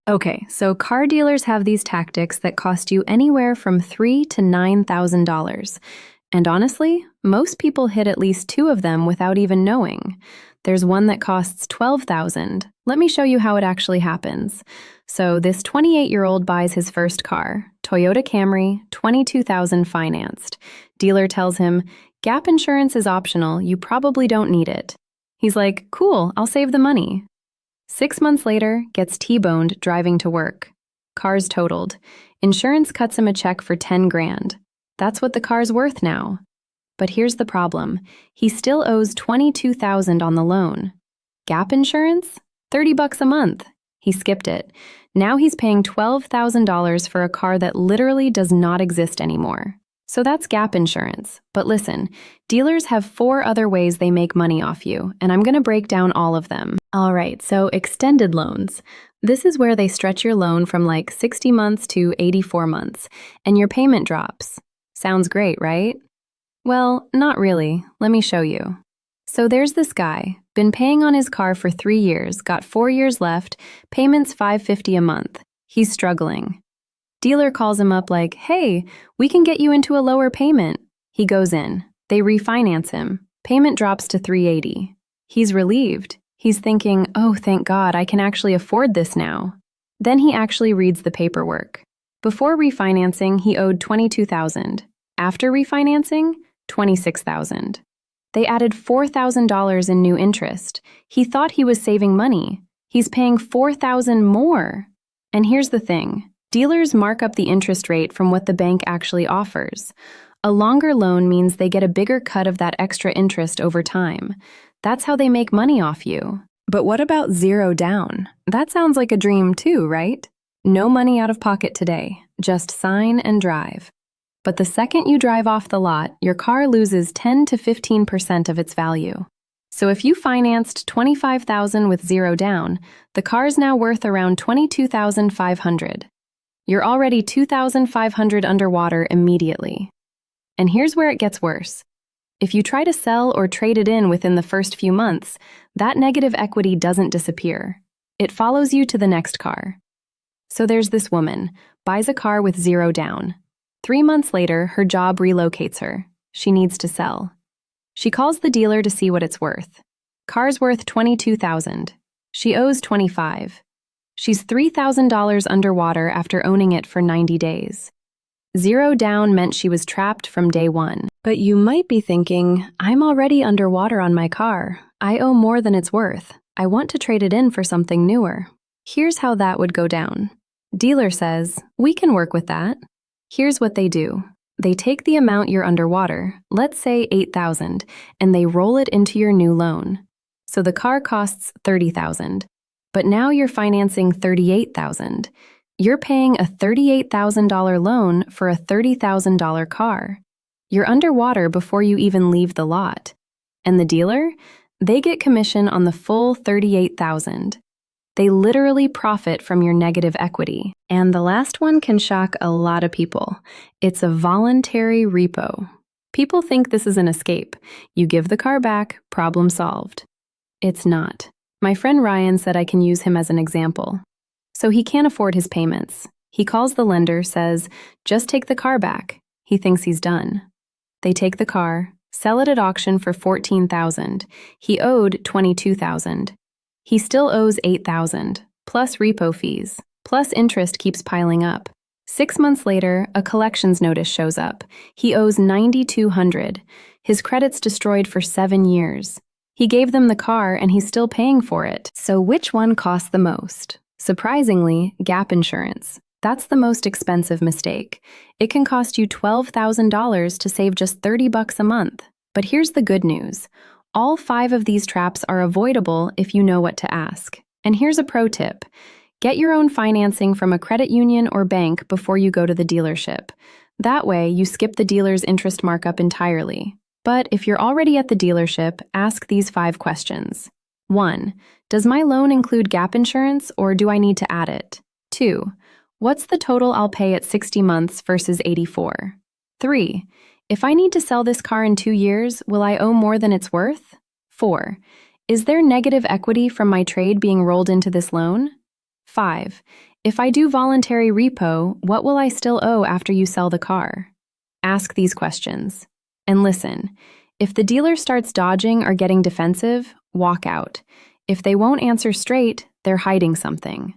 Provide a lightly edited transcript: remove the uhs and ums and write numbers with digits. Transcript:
Okay, so car dealers have these tactics that cost you anywhere from $3,000 to $9,000. And honestly, most people hit at least two of them without even knowing. There's one that costs $12,000. Let me show you how it actually happens. So this 28-year-old buys his first car, Toyota Camry, $22,000 financed. Dealer tells him, "Gap insurance is optional, you probably don't need it." He's like, "Cool, I'll save the money." 6 months later, gets T-boned driving to work. Car's totaled. Insurance cuts him a check for 10 grand. That's what the car's worth now. But here's the problem. He still owes 22,000 on the loan. Gap insurance? $30 a month. He skipped it. Now he's paying $12,000 for a car that literally does not exist anymore. So that's gap insurance. But listen, dealers have 4 other ways they make money off you, and I'm going to break down all of them. All right, so extended loans. This is where they stretch your loan from like 60 months to 84 months, and your payment drops. Sounds great, right? Well, not really. Let me show you. So there's this guy, been paying on his car for 3 years, got 4 years left, payments $550 a month. He's struggling. Dealer calls him up like, "Hey, we can get you into a lower payment." He goes in. They refinance him. Payment drops to $380. He's relieved. He's thinking, "Oh, thank God, I can actually afford this now." Then he actually reads the paperwork. Before refinancing, he owed $22,000. After refinancing, $26,000. They added $4,000 in new interest. He thought he was saving money. He's paying $4,000 more. And here's the thing. Dealers mark up the interest rate from what the bank actually offers. A longer loan means they get a bigger cut of that extra interest over time. That's how they make money off you. But what about zero down? That sounds like a dream too, right? No money out of pocket today, just sign and drive. But the second you drive off the lot, your car loses 10 to 15% of its value. So if you financed $25,000 with zero down, the car's now worth around $22,500. You're already $2,500 underwater immediately. And here's where it gets worse. If you try to sell or trade it in within the first few months, that negative equity doesn't disappear. It follows you to the next car. So there's this woman, buys a car with zero down. 3 months later, her job relocates her. She needs to sell. She calls the dealer to see what it's worth. Car's worth $22,000. She owes $25,000. She's $3,000 underwater after owning it for 90 days. Zero down meant she was trapped from day one. But you might be thinking, "I'm already underwater on my car. I owe more than it's worth. I want to trade it in for something newer." Here's how that would go down. Dealer says, "We can work with that." Here's what they do. They take the amount you're underwater, let's say $8,000, and they roll it into your new loan. So the car costs $30,000. But now you're financing $38,000. You're paying a $38,000 loan for a $30,000 car. You're underwater before you even leave the lot. And the dealer? They get commission on the full $38,000. They literally profit from your negative equity. And the last one can shock a lot of people. It's a voluntary repo. People think this is an escape. You give the car back, problem solved. It's not. My friend Ryan said I can use him as an example. So he can't afford his payments. He calls the lender, says, "Just take the car back." He thinks he's done. They take the car, sell it at auction for $14,000. He owed $22,000. He still owes $8,000, plus repo fees, plus interest keeps piling up. 6 months later, a collections notice shows up. He owes $9,200. His credit's destroyed for 7 years. He gave them the car and he's still paying for it. So which one costs the most? Surprisingly, gap insurance. That's the most expensive mistake. It can cost you $12,000 to save just $30 a month. But here's the good news. All 5 of these traps are avoidable if you know what to ask. And here's a pro tip. Get your own financing from a credit union or bank before you go to the dealership. That way, you skip the dealer's interest markup entirely. But if you're already at the dealership, ask these 5 questions. 1. Does my loan include gap insurance or do I need to add it? 2. What's the total I'll pay at 60 months versus 84? 3. If I need to sell this car in 2 years, will I owe more than it's worth? 4. Is there negative equity from my trade being rolled into this loan? 5. If I do voluntary repo, what will I still owe after you sell the car? Ask these questions. And listen, if the dealer starts dodging or getting defensive, walk out. If they won't answer straight, they're hiding something.